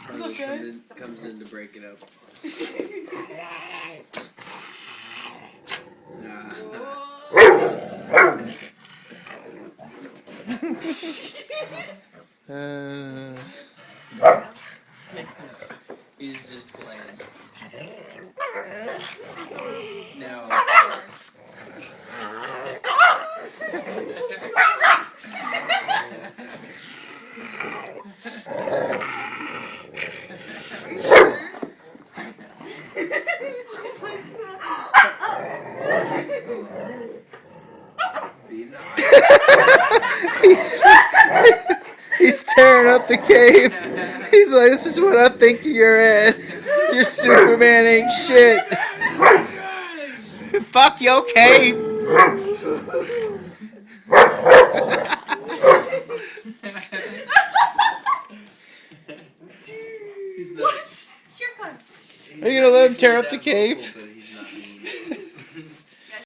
Harley comes in to break it up. He's just playing. No. He's tearing up the cave. He's like, this is what I think of your ass. Your Superman ain't shit. Fuck your cave. He's not. Sure, come. Are you gonna let him tear up the cave?